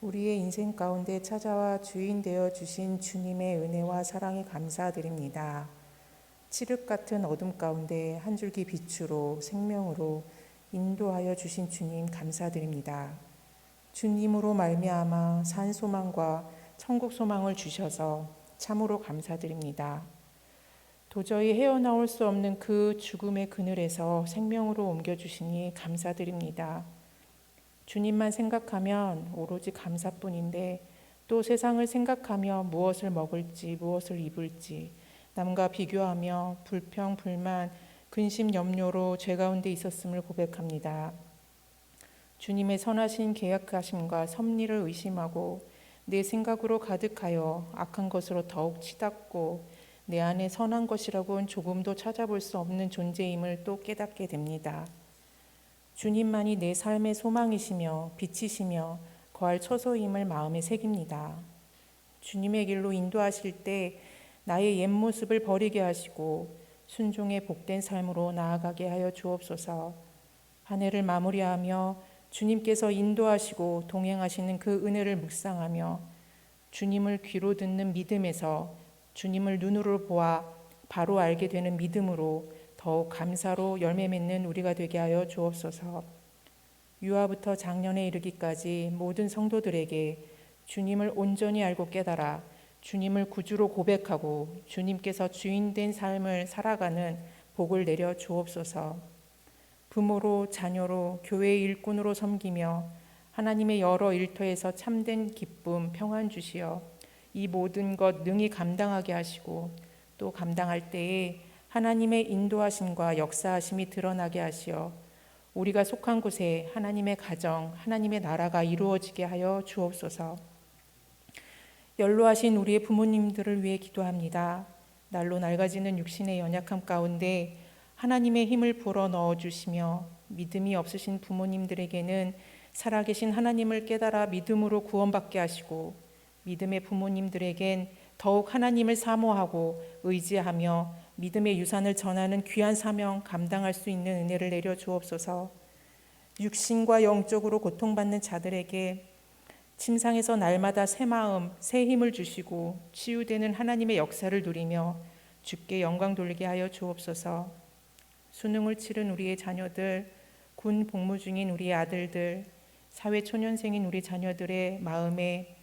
우리의 인생 가운데 찾아와 주인 되어 주신 주님의 은혜와 사랑에 감사드립니다. 칠흑 같은 어둠 가운데 한 줄기 빛으로 생명으로 인도하여 주신 주님 감사드립니다. 주님으로 말미암아 산 소망과 천국 소망을 주셔서 참으로 감사드립니다. 도저히 헤어나올 수 없는 그 죽음의 그늘에서 생명으로 옮겨주시니 감사드립니다. 주님만 생각하면 오로지 감사뿐인데 또 세상을 생각하며 무엇을 먹을지 무엇을 입을지 남과 비교하며 불평, 불만, 근심, 염려로 죄 가운데 있었음을 고백합니다. 주님의 선하신 계약하심과 섭리를 의심하고 내 생각으로 가득하여 악한 것으로 더욱 치닫고 내 안에 선한 것이라고는 조금도 찾아볼 수 없는 존재임을 또 깨닫게 됩니다. 주님만이 내 삶의 소망이시며 빛이시며 거할 처소임을 마음에 새깁니다. 주님의 길로 인도하실 때 나의 옛 모습을 버리게 하시고 순종의 복된 삶으로 나아가게 하여 주옵소서. 한 해를 마무리하며 주님께서 인도하시고 동행하시는 그 은혜를 묵상하며 주님을 귀로 듣는 믿음에서 주님을 눈으로 보아 바로 알게 되는 믿음으로 더욱 감사로 열매 맺는 우리가 되게 하여 주옵소서. 유아부터 장년에 이르기까지 모든 성도들에게 주님을 온전히 알고 깨달아 주님을 구주로 고백하고 주님께서 주인된 삶을 살아가는 복을 내려 주옵소서. 부모로 자녀로 교회의 일꾼으로 섬기며 하나님의 여러 일터에서 참된 기쁨, 평안 주시어 이 모든 것 능히 감당하게 하시고 또 감당할 때에 하나님의 인도하심과 역사하심이 드러나게 하시어 우리가 속한 곳에 하나님의 가정, 하나님의 나라가 이루어지게 하여 주옵소서. 연로하신 우리의 부모님들을 위해 기도합니다. 날로 낡아지는 육신의 연약함 가운데 하나님의 힘을 불어 넣어주시며 믿음이 없으신 부모님들에게는 살아계신 하나님을 깨달아 믿음으로 구원받게 하시고 믿음의 부모님들에겐 더욱 하나님을 사모하고 의지하며 믿음의 유산을 전하는 귀한 사명 감당할 수 있는 은혜를 내려 주옵소서. 육신과 영적으로 고통받는 자들에게 침상에서 날마다 새 마음, 새 힘을 주시고 치유되는 하나님의 역사를 누리며 주께 영광 돌리게 하여 주옵소서. 수능을 치른 우리의 자녀들, 군 복무 중인 우리의 아들들, 사회초년생인 우리 자녀들의 마음에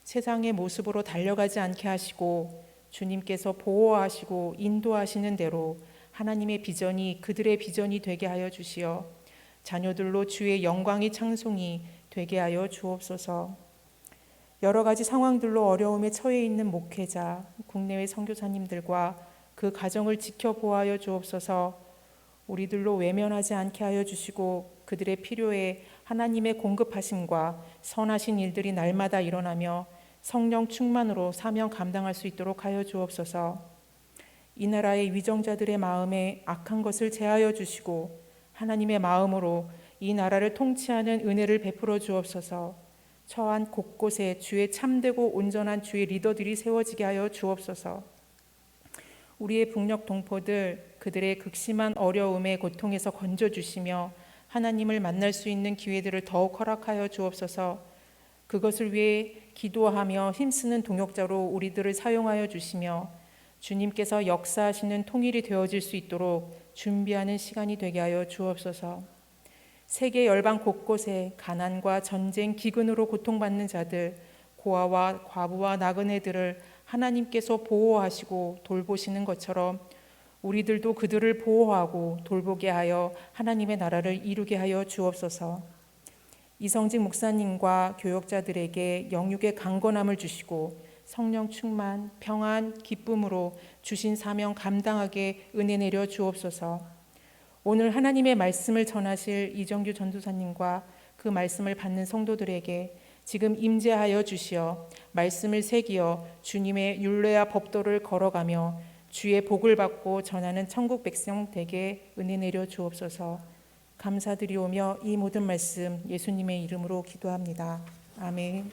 세상의 모습으로 달려가지 않게 하시고 주님께서 보호하시고 인도하시는 대로 하나님의 비전이 그들의 비전이 되게 하여 주시어 자녀들로 주의 영광이 창송이 되게 하여 주옵소서. 여러 가지 상황들로 어려움에 처해 있는 목회자, 국내외 선교사님들과 그 가정을 지켜보아여 주옵소서. 우리들로 외면하지 않게 하여 주시고 그들의 필요에 하나님의 공급하심과 선하신 일들이 날마다 일어나며 성령 충만으로 사명 감당할 수 있도록 하여 주옵소서. 이 나라의 위정자들의 마음에 악한 것을 제하여 주시고 하나님의 마음으로 이 나라를 통치하는 은혜를 베풀어 주옵소서. 처한 곳곳에 주의 참되고 온전한 주의 리더들이 세워지게 하여 주옵소서. 우리의 북녘 동포들 그들의 극심한 어려움의 고통에서 건져주시며 하나님을 만날 수 있는 기회들을 더욱 허락하여 주옵소서. 그것을 위해 기도하며 힘쓰는 동역자로 우리들을 사용하여 주시며 주님께서 역사하시는 통일이 되어질 수 있도록 준비하는 시간이 되게 하여 주옵소서. 세계 열방 곳곳에 가난과 전쟁, 기근으로 고통받는 자들, 고아와 과부와 나그네들을 하나님께서 보호하시고 돌보시는 것처럼 우리들도 그들을 보호하고 돌보게 하여 하나님의 나라를 이루게 하여 주옵소서. 이성직 목사님과 교역자들에게 영육의 강건함을 주시고 성령 충만, 평안, 기쁨으로 주신 사명 감당하게 은혜 내려 주옵소서. 오늘 하나님의 말씀을 전하실 이정규 전도사님과 그 말씀을 받는 성도들에게 지금 임재하여 주시어 말씀을 새기어 주님의 율례와 법도를 걸어가며 주의 복을 받고 전하는 천국 백성 되게 은혜 내려 주옵소서. 감사드리오며 이 모든 말씀 예수님의 이름으로 기도합니다. 아멘.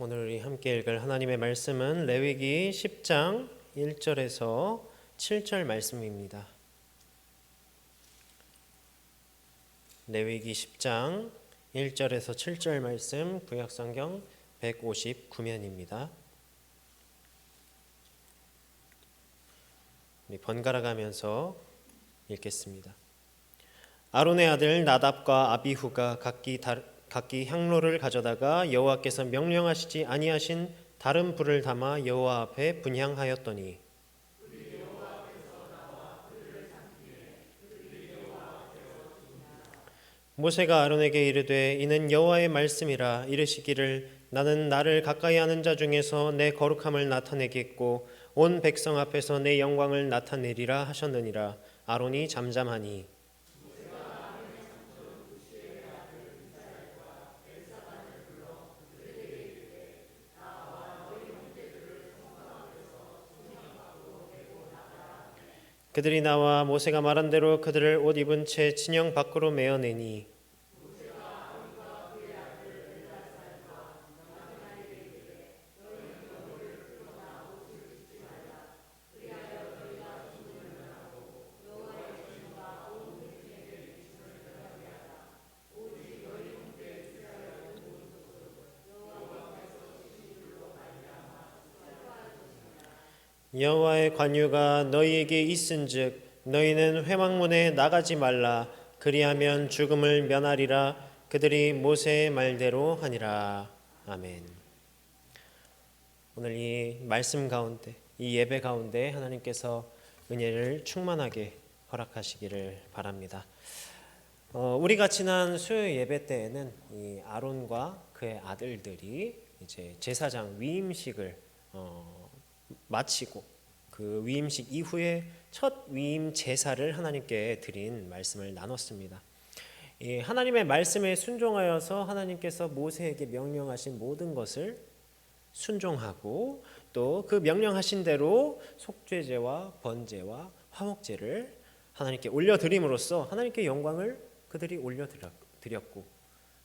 오늘 우리 함께 읽을 하나님의 말씀은 레위기 10장 1절에서 7절 말씀입니다. 레위기 10장 1절에서 7절 말씀, 구약성경 159면입니다. 우리 번갈아 가면서 읽겠습니다. 아론의 아들 나답과 아비후가 각기 향로를 가져다가 여호와께서 명령하시지 아니하신 다른 불을 담아 여호와 앞에 분향하였더니 모세가 아론에게 이르되 이는 여호와의 말씀이라 이르시기를 나는 나를 가까이 하는 자 중에서 내 거룩함을 나타내겠고 온 백성 앞에서 내 영광을 나타내리라 하셨느니라. 아론이 잠잠하니 그들이 나와 모세가 말한 대로 그들을 옷 입은 채 진영 밖으로 메어내니 여호와의 관유가 너희에게 있은즉 너희는 회막문에 나가지 말라. 그리하면 죽음을 면하리라. 그들이 모세의 말대로 하니라. 아멘. 오늘 이 말씀 가운데, 이 예배 가운데 하나님께서 은혜를 충만하게 허락하시기를 바랍니다. 우리가 지난 수요 예배 때에는 이 아론과 그의 아들들이 이제 제사장 위임식을 마치고 그 위임식 이후에 첫 위임 제사를 하나님께 드린 말씀을 나눴습니다. 하나님의 말씀에 순종하여서 하나님께서 모세에게 명령하신 모든 것을 순종하고 또 그 명령하신 대로 속죄제와 번제와 화목제를 하나님께 올려드림으로써 하나님께 영광을 그들이 올려드렸고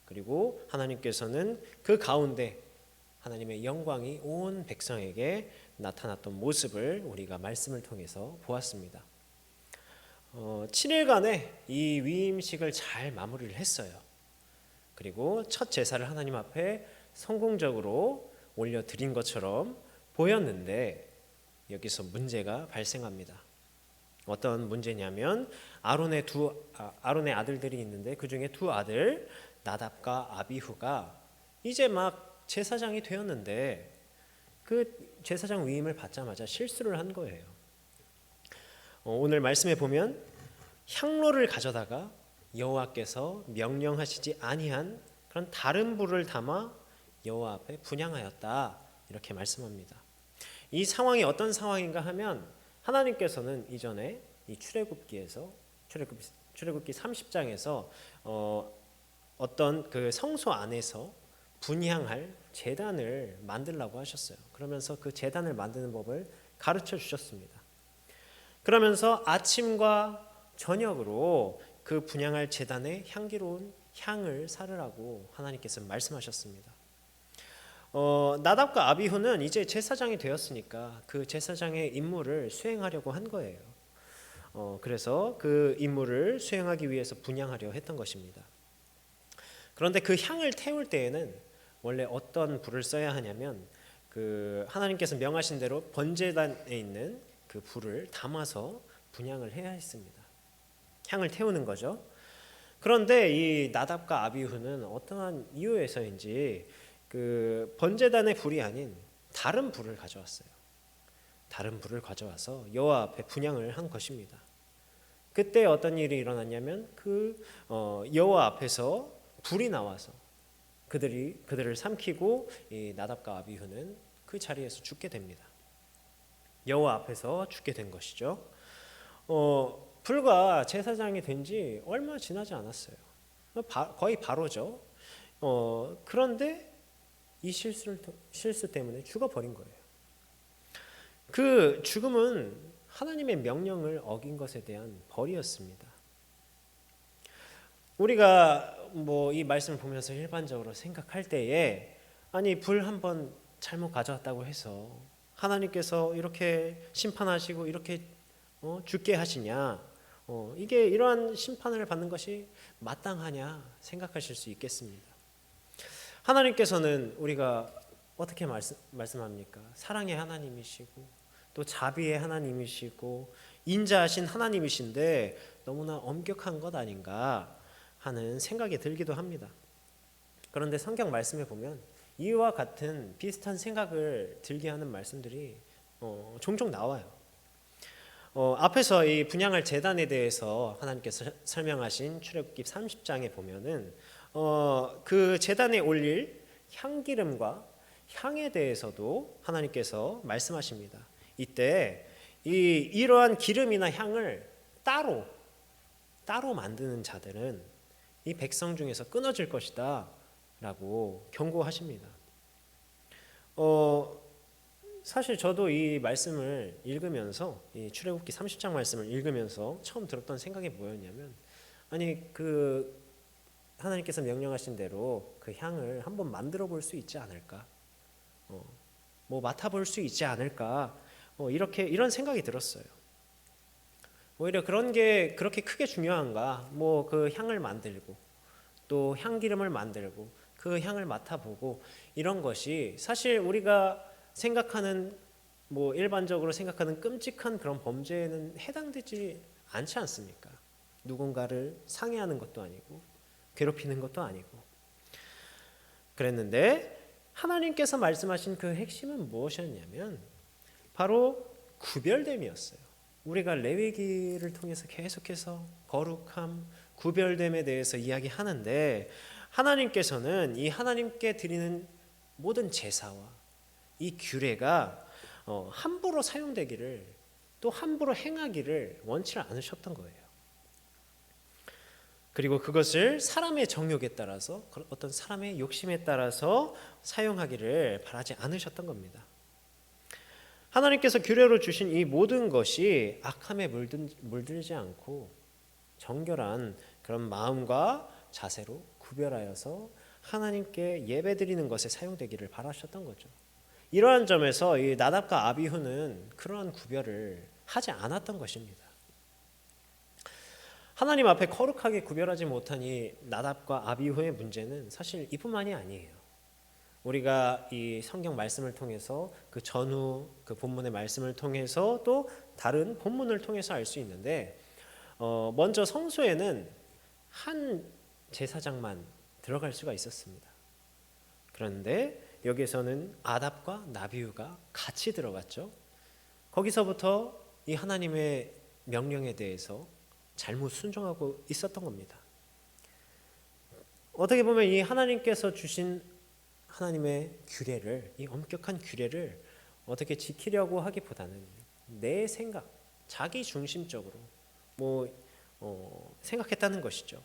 그리고 하나님께서는 그 가운데 하나님의 영광이 온 백성에게 나타났던 모습을 우리가 말씀을 통해서 보았습니다. 7일간의 이 위임식을 잘 마무리를 했어요. 그리고 첫 제사를 하나님 앞에 성공적으로 올려드린 것처럼 보였는데 여기서 문제가 발생합니다. 어떤 문제냐면 아론의 아들들이 있는데 그 중에 두 아들 나답과 아비후가 이제 막 제사장이 되었는데 그 제사장 위임을 받자마자 실수를 한 거예요. 오늘 말씀에 보면 향로를 가져다가 여호와께서 명령하시지 아니한 그런 다른 불을 담아 여호와 앞에 분향하였다 이렇게 말씀합니다. 이 상황이 어떤 상황인가 하면 하나님께서는 이전에 이 출애굽기에서 출애굽기 30장에서 어떤 그 성소 안에서 분향할 제단을 만들라고 하셨어요. 그러면서 그 제단을 만드는 법을 가르쳐 주셨습니다. 그러면서 아침과 저녁으로 그 분향할 제단에 향기로운 향을 사르라고 하나님께서 말씀하셨습니다. 나답과 아비후는 이제 제사장이 되었으니까 그 제사장의 임무를 수행하려고 한 거예요. 그래서 그 임무를 수행하기 위해서 분향하려 했던 것입니다. 그런데 그 향을 태울 때에는 원래 어떤 불을 써야 하냐면 그 하나님께서 명하신 대로 번제단에 있는 그 불을 담아서 분향을 해야 했습니다. 향을 태우는 거죠. 그런데 이 나답과 아비후는 어떠한 이유에서인지 그 번제단의 불이 아닌 다른 불을 가져왔어요. 다른 불을 가져와서 여호와 앞에 분향을 한 것입니다. 그때 어떤 일이 일어났냐면 그 여호와 앞에서 불이 나와서 그들을 삼키고 이 나답과 아비후는 그 자리에서 죽게 됩니다. 여호와 앞에서 죽게 된 것이죠. 불과 제사장이 된 지 얼마 지나지 않았어요. 거의 바로죠. 그런데 이 실수 때문에 죽어버린 거예요. 그 죽음은 하나님의 명령을 어긴 것에 대한 벌이었습니다. 우리가 이 말씀을 보면서 일반적으로 생각할 때에 아니 불 한번 잘못 가져왔다고 해서 하나님께서 이렇게 심판하시고 이렇게 죽게 하시냐? 이게 이러한 심판을 받는 것이 마땅하냐 생각하실 수 있겠습니다. 하나님께서는 우리가 어떻게 말씀합니까? 사랑의 하나님이시고 또 자비의 하나님이시고 인자하신 하나님이신데 너무나 엄격한 것 아닌가 하는 생각이 들기도 합니다. 그런데 성경 말씀에 보면 이와 같은 비슷한 생각을 들게 하는 말씀들이 종종 나와요. 앞에서 이 분향할 제단에 대해서 하나님께서 설명하신 출애굽기 30장에 보면은 그 제단에 올릴 향기름과 향에 대해서도 하나님께서 말씀하십니다. 이때 이러한 기름이나 향을 따로 만드는 자들은 이 백성 중에서 끊어질 것이다 라고 경고하십니다. 사실 저도 이 말씀을 읽으면서 이 출애굽기 30장 말씀을 읽으면서 처음 들었던 생각이 뭐였냐면 아니 그 하나님께서 명령하신 대로 그 향을 한번 만들어 볼 수 있지 않을까? 뭐 맡아볼 수 있지 않을까? 이런 생각이 들었어요. 오히려 그런 게 그렇게 크게 중요한가? 뭐 그 향을 만들고 또 향기름을 만들고 그 향을 맡아보고 이런 것이 사실 우리가 생각하는 뭐 일반적으로 생각하는 끔찍한 그런 범죄에는 해당되지 않지 않습니까? 누군가를 상해하는 것도 아니고 괴롭히는 것도 아니고 그랬는데 하나님께서 말씀하신 그 핵심은 무엇이었냐면 바로 구별됨이었어요. 우리가 레위기를 통해서 계속해서 거룩함, 구별됨에 대해서 이야기하는데 하나님께서는 이 하나님께 드리는 모든 제사와 이 규례가 함부로 사용되기를 또 함부로 행하기를 원치 않으셨던 거예요. 그리고 그것을 사람의 정욕에 따라서 어떤 사람의 욕심에 따라서 사용하기를 바라지 않으셨던 겁니다. 하나님께서 규례로 주신 이 모든 것이 악함에 물들지 않고 정결한 그런 마음과 자세로 구별하여서 하나님께 예배드리는 것에 사용되기를 바라셨던 거죠. 이러한 점에서 이 나답과 아비후는 그러한 구별을 하지 않았던 것입니다. 하나님 앞에 거룩하게 구별하지 못한 이 나답과 아비후의 문제는 사실 이뿐만이 아니에요. 우리가 이 성경 말씀을 통해서 그 전후 그 본문의 말씀을 통해서 또 다른 본문을 통해서 알 수 있는데 먼저 성소에는 한 제사장만 들어갈 수가 있었습니다. 그런데 여기에서는 아답과 나비후가 같이 들어갔죠. 거기서부터 이 하나님의 명령에 대해서 잘못 순종하고 있었던 겁니다. 어떻게 보면 이 하나님께서 주신 하나님의 규례를, 이 엄격한 규례를 어떻게 지키려고 하기보다는 내 생각, 자기 중심적으로 생각했다는 것이죠.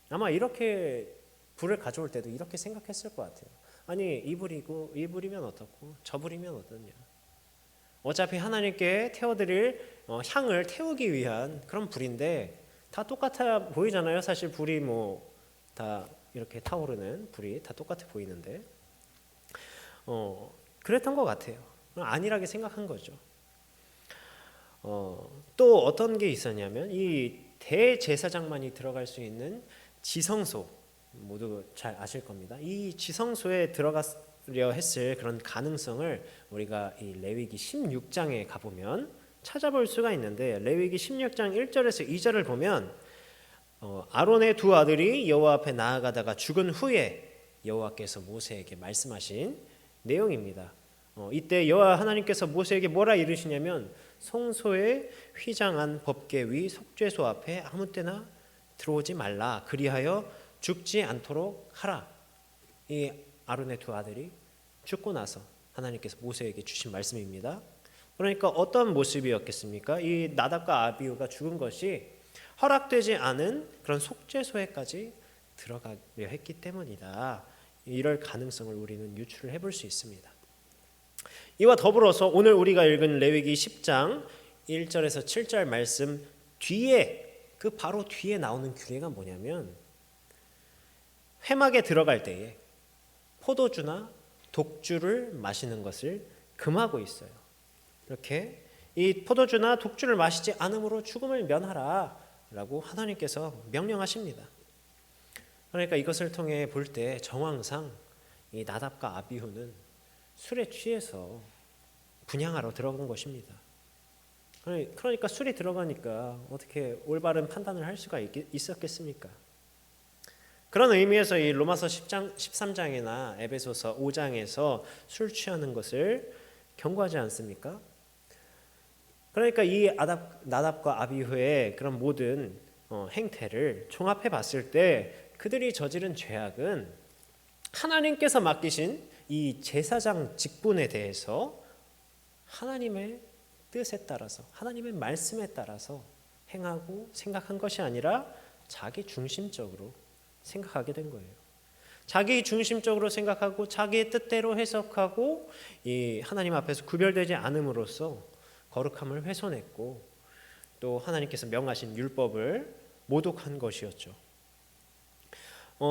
아마 이렇게 불을 가져올 때도 이렇게 생각했을 것 같아요. 아니 이 불이면 어떻고 저 불이면 어떠냐. 어차피 하나님께 태워드릴 향을 태우기 위한 그런 불인데 다 똑같아 보이잖아요. 사실 불이 다 이렇게 타오르는 불이 다 똑같아 보이는데 그랬던 것 같아요. 안일하게 생각한 거죠. 또 어떤 게 있었냐면 이 대제사장만이 들어갈 수 있는 지성소, 모두 잘 아실 겁니다. 이 지성소에 들어가려 했을 그런 가능성을 우리가 이 레위기 16장에 가보면 찾아볼 수가 있는데 레위기 16장 1절에서 2절을 보면 아론의 두 아들이 여호와 앞에 나아가다가 죽은 후에 여호와께서 모세에게 말씀하신 내용입니다. 이때 여호와 하나님께서 모세에게 뭐라 이르시냐면 성소의 휘장한 법궤 위 속죄소 앞에 아무 때나 들어오지 말라. 그리하여 죽지 않도록 하라. 이 아론의 두 아들이 죽고 나서 하나님께서 모세에게 주신 말씀입니다. 그러니까 어떤 모습이었겠습니까? 이 나답과 아비후가 죽은 것이 허락되지 않은 그런 속죄소에까지 들어가려 했기 때문이다. 이럴 가능성을 우리는 유추를 해볼 수 있습니다. 이와 더불어서 오늘 우리가 읽은 레위기 10장 1절에서 7절 말씀 뒤에 그 바로 뒤에 나오는 규례가 뭐냐면 회막에 들어갈 때에 포도주나 독주를 마시는 것을 금하고 있어요. 이렇게 이 포도주나 독주를 마시지 않음으로 죽음을 면하라 라고 하나님께서 명령하십니다. 그러니까 이것을 통해 볼 때 정황상 이 나답과 아비후는 술에 취해서 분향하러 들어간 것입니다. 그러니까 술이 들어가니까 어떻게 올바른 판단을 할 수가 있었겠습니까? 그런 의미에서 이 로마서 13장이나 에베소서 5장에서 술 취하는 것을 경고하지 않습니까? 그러니까 이 나답과 아비후의 그런 모든 행태를 종합해 봤을 때 그들이 저지른 죄악은 하나님께서 맡기신 이 제사장 직분에 대해서 하나님의 뜻에 따라서 하나님의 말씀에 따라서 행하고 생각한 것이 아니라 자기 중심적으로 생각하게 된 거예요. 자기 중심적으로 생각하고 자기의 뜻대로 해석하고 이 하나님 앞에서 구별되지 않음으로써 거룩함을 훼손했고 또 하나님께서 명하신 율법을 모독한 것이었죠.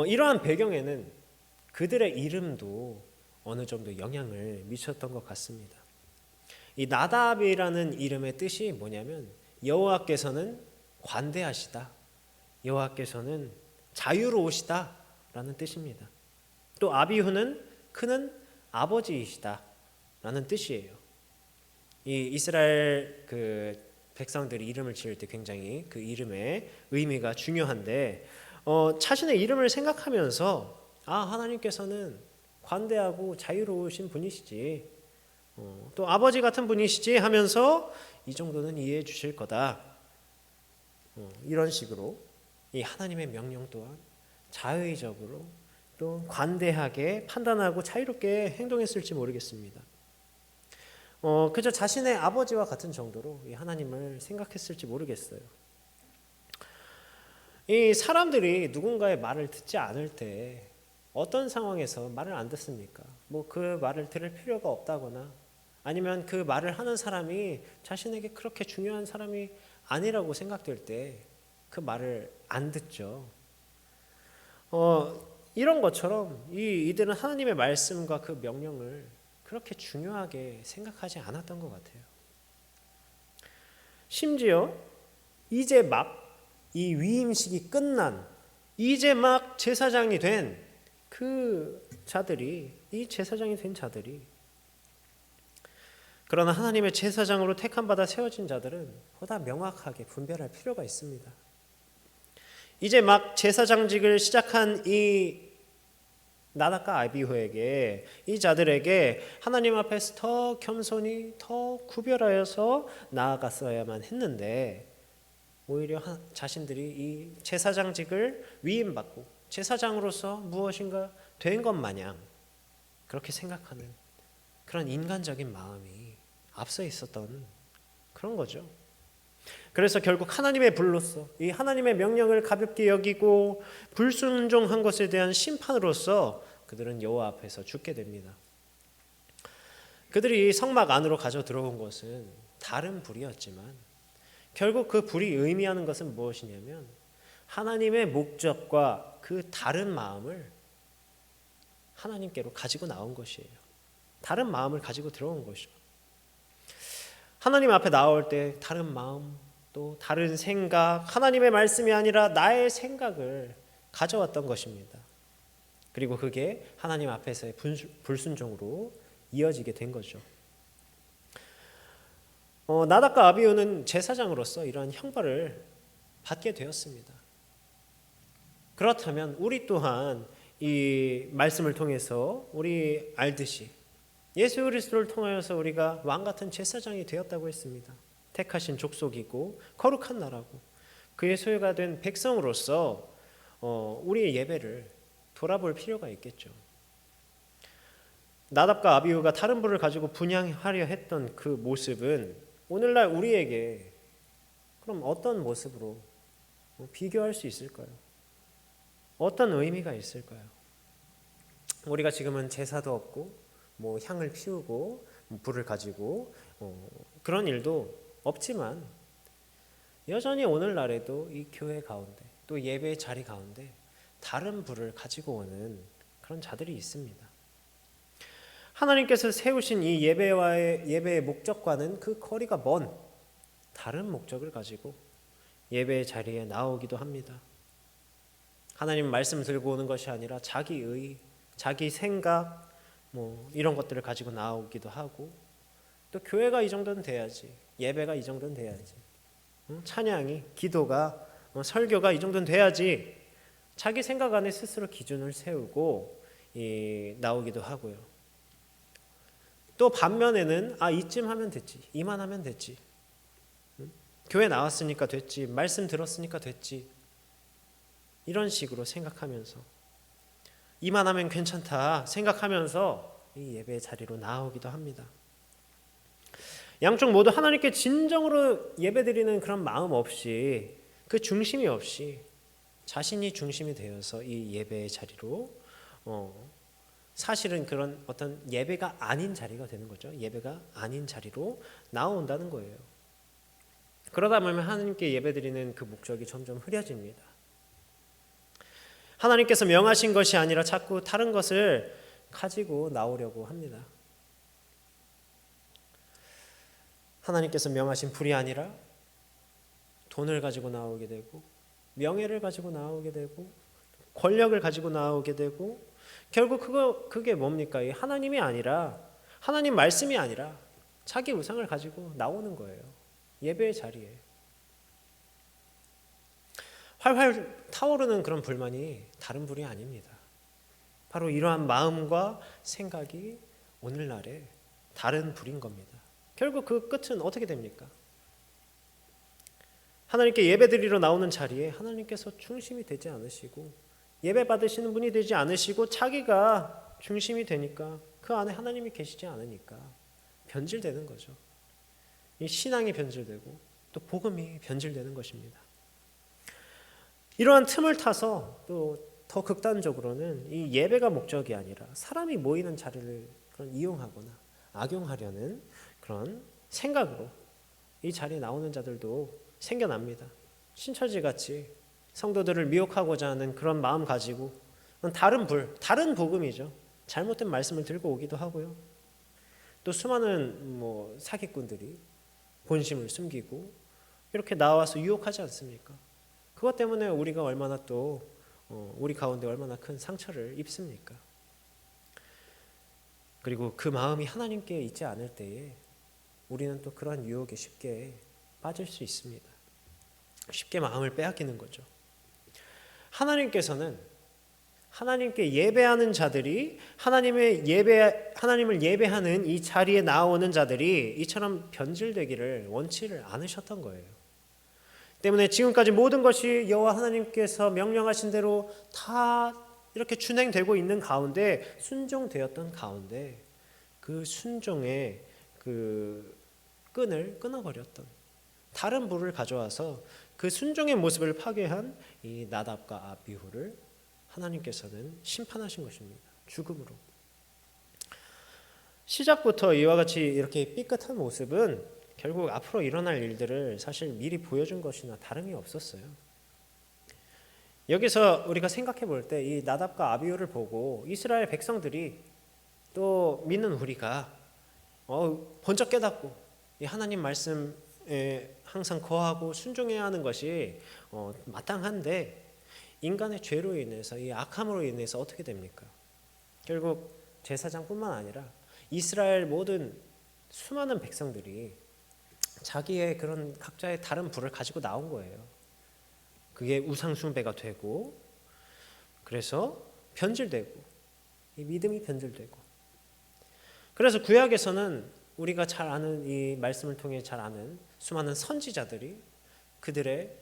이러한 배경에는 그들의 이름도 어느 정도 영향을 미쳤던 것 같습니다. 이 나답이라는 이름의 뜻이 뭐냐면 여호와께서는 관대하시다, 여호와께서는 자유로우시다 라는 뜻입니다. 또 아비후는 그는 아버지이시다 라는 뜻이에요. 이 이스라엘 그 백성들이 이름을 지을 때 굉장히 그 이름의 의미가 중요한데 자신의 이름을 생각하면서 하나님께서는 관대하고 자유로우신 분이시지, 또 아버지 같은 분이시지 하면서 이 정도는 이해해 주실 거다. 이런 식으로 이 하나님의 명령 또한 자의적으로 또 관대하게 판단하고 자유롭게 행동했을지 모르겠습니다. 그저 자신의 아버지와 같은 정도로 이 하나님을 생각했을지 모르겠어요. 이 사람들이 누군가의 말을 듣지 않을 때 어떤 상황에서 말을 안 듣습니까? 뭐 그 말을 들을 필요가 없다거나 아니면 그 말을 하는 사람이 자신에게 그렇게 중요한 사람이 아니라고 생각될 때 그 말을 안 듣죠. 이런 것처럼 이들은 하나님의 말씀과 그 명령을 그렇게 중요하게 생각하지 않았던 것 같아요. 심지어 이제 막 이 위임식이 끝난 이제 막 제사장이 된 그 자들이, 이 제사장이 된 자들이, 그러나 하나님의 제사장으로 택함받아 세워진 자들은 보다 명확하게 분별할 필요가 있습니다. 이제 막 제사장직을 시작한 이 나답과 아비후에게, 이 자들에게 하나님 앞에서 더 겸손히 더 구별하여서 나아갔어야만 했는데 오히려 자신들이 이 제사장직을 위임받고 제사장으로서 무엇인가 된 것 마냥 그렇게 생각하는 그런 인간적인 마음이 앞서 있었던 그런 거죠. 그래서 결국 하나님의 불로서 이 하나님의 명령을 가볍게 여기고 불순종한 것에 대한 심판으로서 그들은 여호와 앞에서 죽게 됩니다. 그들이 성막 안으로 가져 들어온 것은 다른 불이었지만 결국 그 불이 의미하는 것은 무엇이냐면 하나님의 목적과 그 다른 마음을 하나님께로 가지고 나온 것이에요. 다른 마음을 가지고 들어온 것이죠. 하나님 앞에 나올 때 다른 마음, 또 다른 생각, 하나님의 말씀이 아니라 나의 생각을 가져왔던 것입니다. 그리고 그게 하나님 앞에서의 불순종으로 이어지게 된 거죠. 나답과 아비후는 제사장으로서 이러한 형벌을 받게 되었습니다. 그렇다면 우리 또한 이 말씀을 통해서 우리 알듯이 예수 그리스도를 통하여서 우리가 왕 같은 제사장이 되었다고 했습니다. 택하신 족속이고 거룩한 나라고 그의 소유가 된 백성으로서 우리의 예배를 돌아볼 필요가 있겠죠. 나답과 아비후가 다른 불을 가지고 분향하려 했던 그 모습은 오늘날 우리에게 그럼 어떤 모습으로 비교할 수 있을까요? 어떤 의미가 있을까요? 우리가 지금은 제사도 없고 뭐 향을 피우고 불을 가지고 그런 일도 없지만 여전히 오늘날에도 이 교회 가운데 또 예배의 자리 가운데 다른 불을 가지고 오는 그런 자들이 있습니다. 하나님께서 세우신 이 예배의 목적과는 그 거리가 먼 다른 목적을 가지고 예배의 자리에 나오기도 합니다. 하나님 말씀 들고 오는 것이 아니라 자기의, 자기 생각 이런 것들을 가지고 나오기도 하고, 또 교회가 이 정도는 돼야지, 예배가 이 정도는 돼야지, 찬양이, 기도가, 설교가 이 정도는 돼야지, 자기 생각 안에 스스로 기준을 세우고 나오기도 하고요. 또 반면에는 이쯤 하면 됐지, 이만 하면 됐지, 교회 나왔으니까 됐지, 말씀 들었으니까 됐지, 이런 식으로 생각하면서 이만 하면 괜찮다 생각하면서 이 예배의 자리로 나오기도 합니다. 양쪽 모두 하나님께 진정으로 예배드리는 그런 마음 없이, 그 중심이 없이 자신이 중심이 되어서 이 예배의 자리로 사실은 그런 어떤 예배가 아닌 자리가 되는 거죠. 예배가 아닌 자리로 나온다는 거예요. 그러다 보면 하나님께 예배드리는 그 목적이 점점 흐려집니다. 하나님께서 명하신 것이 아니라 자꾸 다른 것을 가지고 나오려고 합니다. 하나님께서 명하신 불이 아니라 돈을 가지고 나오게 되고, 명예를 가지고 나오게 되고, 권력을 가지고 나오게 되고, 결국 그게 뭡니까? 하나님이 아니라, 하나님 말씀이 아니라 자기 우상을 가지고 나오는 거예요. 예배의 자리에 활활 타오르는 그런 불만이 다른 불이 아닙니다. 바로 이러한 마음과 생각이 오늘날의 다른 불인 겁니다. 결국 그 끝은 어떻게 됩니까? 하나님께 예배드리러 나오는 자리에 하나님께서 중심이 되지 않으시고, 예배 받으시는 분이 되지 않으시고, 자기가 중심이 되니까 그 안에 하나님이 계시지 않으니까 변질되는 거죠. 이 신앙이 변질되고 또 복음이 변질되는 것입니다. 이러한 틈을 타서 또 더 극단적으로는 이 예배가 목적이 아니라 사람이 모이는 자리를 이용하거나 악용하려는 그런 생각으로 이 자리에 나오는 자들도 생겨납니다. 신처지같이 성도들을 미혹하고자 하는 그런 마음 가지고 다른 다른 복음이죠. 잘못된 말씀을 들고 오기도 하고요. 또 수많은 사기꾼들이 본심을 숨기고 이렇게 나와서 유혹하지 않습니까? 그것 때문에 우리가 얼마나 또 우리 가운데 얼마나 큰 상처를 입습니까? 그리고 그 마음이 하나님께 있지 않을 때에 우리는 또 그러한 유혹에 쉽게 빠질 수 있습니다. 쉽게 마음을 빼앗기는 거죠. 하나님께서는 하나님께 예배하는 자들이 하나님을 예배하는 이 자리에 나오는 자들이 이처럼 변질되기를 원치를 않으셨던 거예요. 때문에 지금까지 모든 것이 여호와 하나님께서 명령하신 대로 다 이렇게 준행되고 있는 가운데, 순종되었던 가운데 그 순종의 그 끈을 끊어버렸던, 다른 불을 가져와서 그 순종의 모습을 파괴한 이 나답과 아비후를 하나님께서는 심판하신 것입니다. 죽음으로. 시작부터 이와 같이 이렇게 삐끗한 모습은 결국 앞으로 일어날 일들을 사실 미리 보여준 것이나 다름이 없었어요. 여기서 우리가 생각해 볼 때 이 나답과 아비후를 보고 이스라엘 백성들이, 또 믿는 우리가 번쩍 깨닫고 이 하나님 말씀에 항상 거하고 순종해야 하는 것이 마땅한데, 인간의 죄로 인해서, 이 악함으로 인해서 어떻게 됩니까? 결국 제사장뿐만 아니라 이스라엘 모든 수많은 백성들이 자기의 그런 각자의 다른 불을 가지고 나온 거예요. 그게 우상 숭배가 되고, 그래서 변질되고, 이 믿음이 변질되고. 그래서 구약에서는 우리가 잘 아는, 이 말씀을 통해 잘 아는 수많은 선지자들이 그들의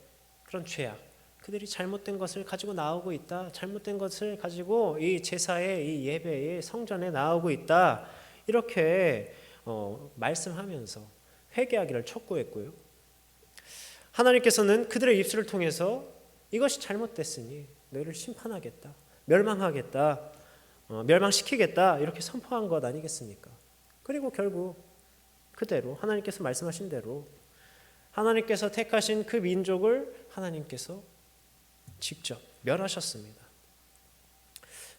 그런 죄악, 그들이 잘못된 것을 가지고 나오고 있다, 잘못된 것을 가지고 이 제사의, 이 예배의 성전에 나오고 있다, 이렇게 말씀하면서 회개하기를 촉구했고요. 하나님께서는 그들의 입술을 통해서 이것이 잘못됐으니 너희를 심판하겠다, 멸망하겠다, 멸망시키겠다, 이렇게 선포한 것 아니겠습니까? 그리고 결국 그대로 하나님께서 말씀하신 대로 하나님께서 택하신 그 민족을 하나님께서 직접 멸하셨습니다.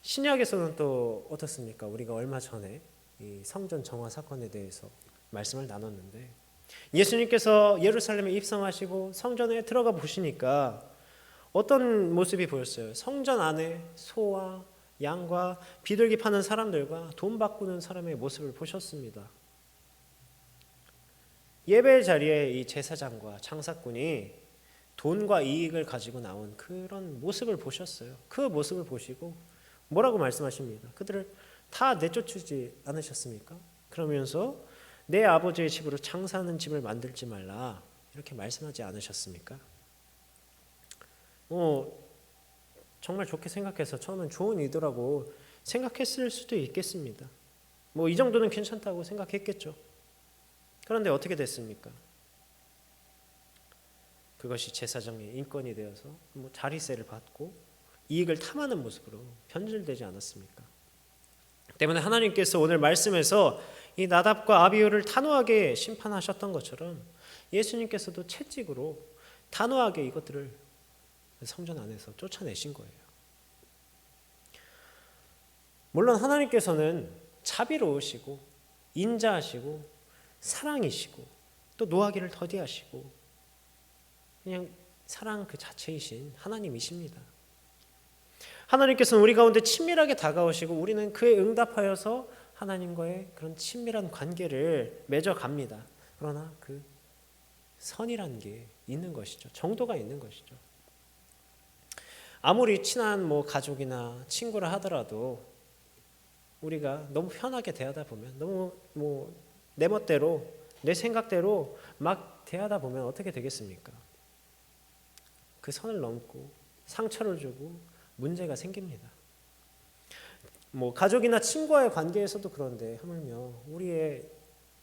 신약에서는 또 어떻습니까? 우리가 얼마 전에 이 성전 정화 사건에 대해서 말씀을 나눴는데, 예수님께서 예루살렘에 입성하시고 성전에 들어가 보시니까 어떤 모습이 보였어요? 성전 안에 소와 양과 비둘기 파는 사람들과 돈 바꾸는 사람의 모습을 보셨습니다. 예배 자리에 이 제사장과 장사꾼이 돈과 이익을 가지고 나온 그런 모습을 보셨어요. 그 모습을 보시고 뭐라고 말씀하십니까? 그들을 다 내쫓지 않으셨습니까? 그러면서 내 아버지의 집으로 장사하는 집을 만들지 말라 이렇게 말씀하지 않으셨습니까? 정말 좋게 생각해서 처음엔 좋은 의도라고 생각했을 수도 있겠습니다. 이 정도는 괜찮다고 생각했겠죠. 그런데 어떻게 됐습니까? 그것이 제사장의 인권이 되어서 자리세를 받고 이익을 탐하는 모습으로 변질되지 않았습니까? 때문에 하나님께서 오늘 말씀에서 이 나답과 아비후를 단호하게 심판하셨던 것처럼 예수님께서도 채찍으로 단호하게 이것들을 성전 안에서 쫓아내신 거예요. 물론 하나님께서는 자비로우시고 인자하시고 사랑이시고 또 노하기를 더디하시고 그냥 사랑 그 자체이신 하나님이십니다. 하나님께서는 우리 가운데 친밀하게 다가오시고 우리는 그에 응답하여서 하나님과의 그런 친밀한 관계를 맺어갑니다. 그러나 그 선이라는 게 있는 것이죠. 정도가 있는 것이죠. 아무리 친한 가족이나 친구라 하더라도 우리가 너무 편하게 대하다 보면 너무 내 멋대로 내 생각대로 막 대하다 보면 어떻게 되겠습니까? 그 선을 넘고 상처를 주고 문제가 생깁니다. 가족이나 친구와의 관계에서도 그런데 하물며 우리의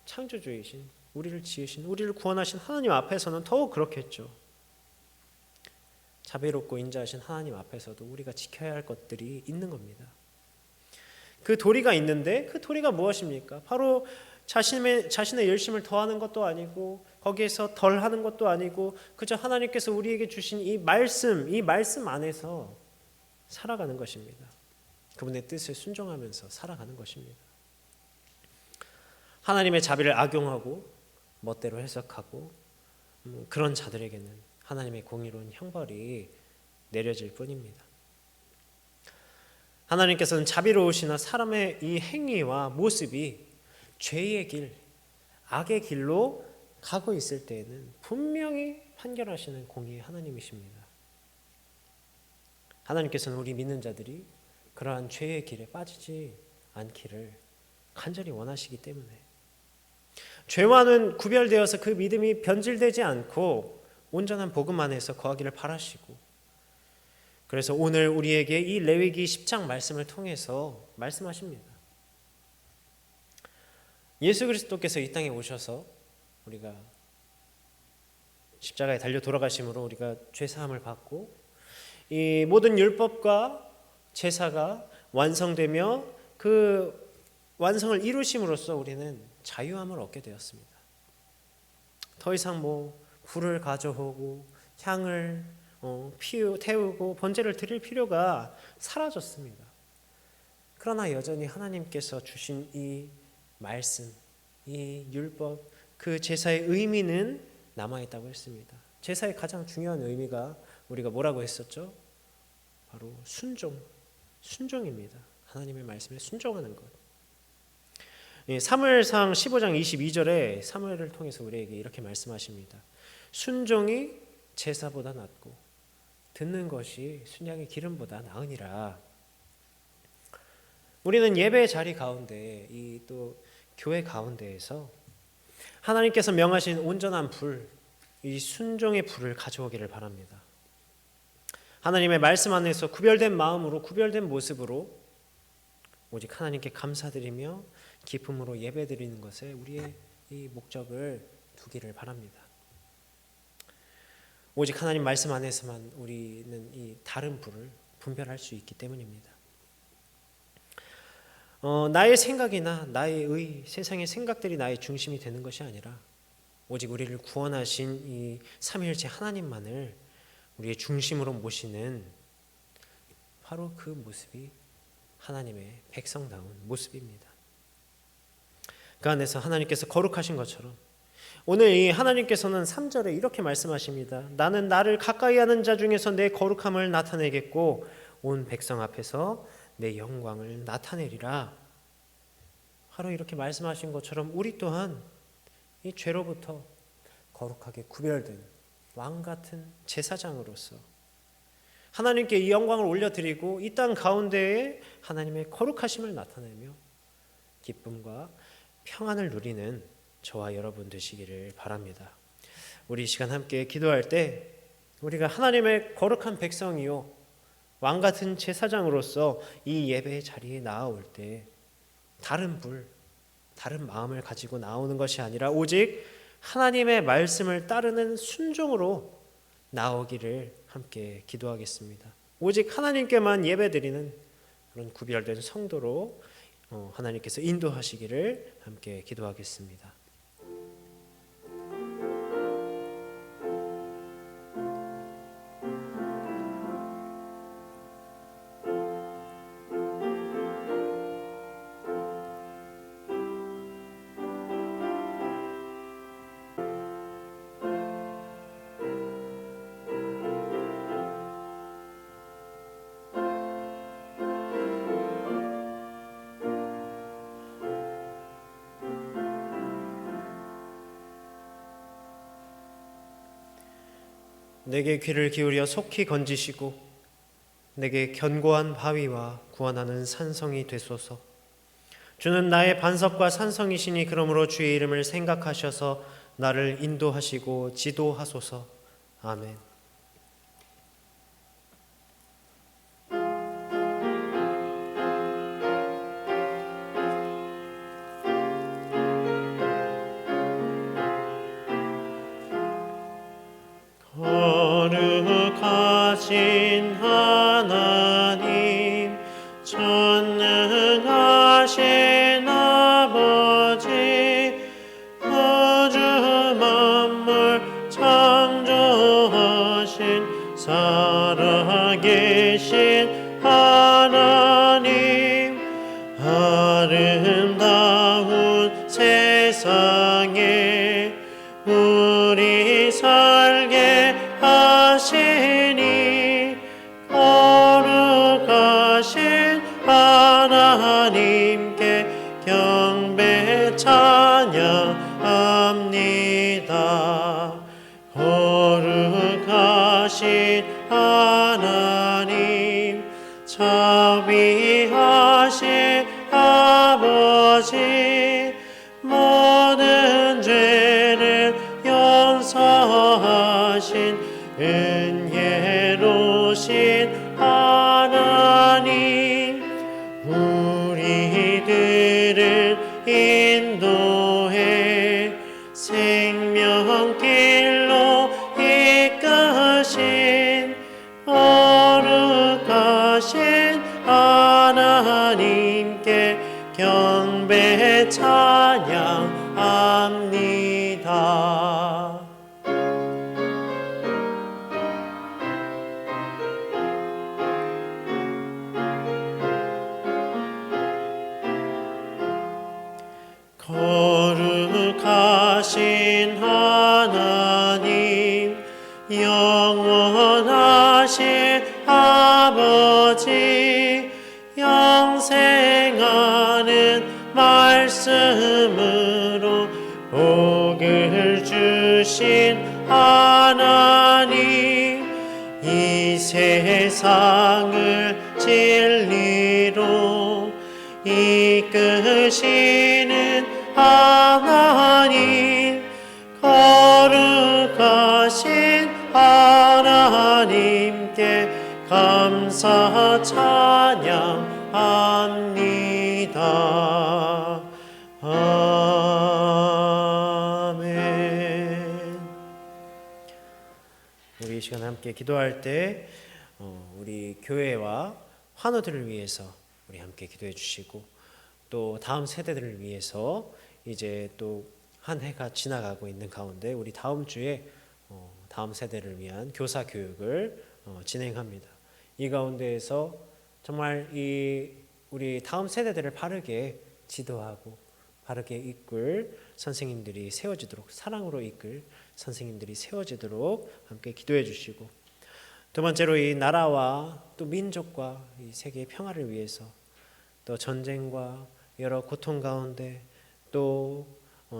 창조주이신, 우리를 지으신, 우리를 구원하신 하나님 앞에서는 더욱 그렇겠죠. 자비롭고 인자하신 하나님 앞에서도 우리가 지켜야 할 것들이 있는 겁니다. 그 도리가 있는데 그 도리가 무엇입니까? 바로 자신의 열심을 더하는 것도 아니고 거기에서 덜하는 것도 아니고 그저 하나님께서 우리에게 주신 이 말씀 안에서 살아가는 것입니다. 그분의 뜻을 순종하면서 살아가는 것입니다. 하나님의 자비를 악용하고 멋대로 해석하고 그런 자들에게는 하나님의 공의로운 형벌이 내려질 뿐입니다. 하나님께서는 자비로우시나 사람의 이 행위와 모습이 죄의 길, 악의 길로 가고 있을 때에는 분명히 판결하시는 공의의 하나님이십니다. 하나님께서는 우리 믿는 자들이 그러한 죄의 길에 빠지지 않기를 간절히 원하시기 때문에 죄와는 구별되어서 그 믿음이 변질되지 않고 온전한 복음 안에서 거하기를 바라시고, 그래서 오늘 우리에게 이 레위기 10장 말씀을 통해서 말씀하십니다. 예수 그리스도께서 이 땅에 오셔서 우리가 십자가에 달려 돌아가심으로 우리가 죄 사함을 받고 이 모든 율법과 제사가 완성되며 그 완성을 이루심으로써 우리는 자유함을 얻게 되었습니다. 더 이상 불을 가져오고 향을 태우고 번제를 드릴 필요가 사라졌습니다. 그러나 여전히 하나님께서 주신 이 말씀, 이 율법, 그 제사의 의미는 남아있다고 했습니다. 제사의 가장 중요한 의미가 우리가 뭐라고 했었죠? 바로 순종입니다. 하나님의 말씀에 순종하는 것. 사무엘상 15장 22절에 사무엘을 통해서 우리에게 이렇게 말씀하십니다. 순종이 제사보다 낫고 듣는 것이 순양의 기름보다 나으니라. 우리는 예배 자리 가운데 또 교회 가운데에서 하나님께서 명하신 온전한 불, 이 순종의 불을 가져오기를 바랍니다. 하나님의 말씀 안에서 구별된 마음으로 구별된 모습으로 오직 하나님께 감사드리며 기쁨으로 예배드리는 것에 우리의 이 목적을 두기를 바랍니다. 오직 하나님 말씀 안에서만 우리는 이 다른 불을 분별할 수 있기 때문입니다. 나의 생각이나 나의 세상의 생각들이 나의 중심이 되는 것이 아니라 오직 우리를 구원하신 이 삼위일체 하나님만을 우리의 중심으로 모시는 바로 그 모습이 하나님의 백성다운 모습입니다. 그 안에서 하나님께서 거룩하신 것처럼 오늘 이 하나님께서는 3절에 이렇게 말씀하십니다. 나는 나를 가까이 하는 자 중에서 내 거룩함을 나타내겠고 온 백성 앞에서 내 영광을 나타내리라. 바로 이렇게 말씀하신 것처럼 우리 또한 이 죄로부터 거룩하게 구별된 왕 같은 제사장으로서 하나님께 이 영광을 올려드리고 이 땅 가운데에 하나님의 거룩하심을 나타내며 기쁨과 평안을 누리는 저와 여러분 되시기를 바랍니다. 우리 이 시간 함께 기도할 때 우리가 하나님의 거룩한 백성이요 왕 같은 제사장으로서 이 예배의 자리에 나아올 때 다른 마음을 가지고 나오는 것이 아니라 오직 하나님의 말씀을 따르는 순종으로 나오기를 함께 기도하겠습니다. 오직 하나님께만 예배드리는 그런 구별된 성도로 하나님께서 인도하시기를 함께 기도하겠습니다. 내게 귀를 기울여 속히 건지시고 내게 견고한 바위와 구원하는 산성이 되소서. 주는 나의 반석과 산성이시니 그러므로 주의 이름을 생각하셔서 나를 인도하시고 지도하소서. 아멘. 거룩하신 하나님, 전능하신 아버지, 우주 만물 창조하신 살아계신 하나님, 아름다운 세상에 우리 살게 하시니 거룩하신 하나님께 경배 찬양합니다. 거룩하신 하나님, 자비하신 아버지, 모든 죄를 용서하신 은혜로우신 하나님, 우리들을 인도해 생명길로 이끄신 거룩하신 하나님께 경배 찬양합니다. 거룩하신 하나님, 영원하신 아버지, 영생하는 말씀으로 복을 주신 하나님, 이 세상을 진리로 이끄시는 하나님, 거룩하신 하나님께 감사 찬양합니다. 아멘. 우리 이 시간 함께 기도할 때 우리 교회와 환우들을 위해서 우리 함께 기도해 주시고 또 다음 세대들을 위해서 이제 또 한 해가 지나가고 있는 가운데 우리 다음 주에 다음 세대를 위한 교사 교육을 진행합니다. 이 가운데에서 정말 이 우리 다음 세대들을 바르게 지도하고 바르게 이끌 선생님들이 세워지도록, 사랑으로 이끌 선생님들이 세워지도록 함께 기도해 주시고, 두 번째로 이 나라와 또 민족과 이 세계의 평화를 위해서, 또 전쟁과 여러 고통 가운데 또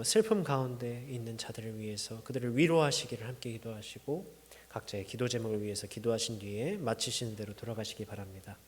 슬픔 가운데 있는 자들을 위해서 그들을 위로하시기를 함께 기도하시고, 각자의 기도 제목을 위해서 기도하신 뒤에 마치시는 대로 돌아가시기 바랍니다.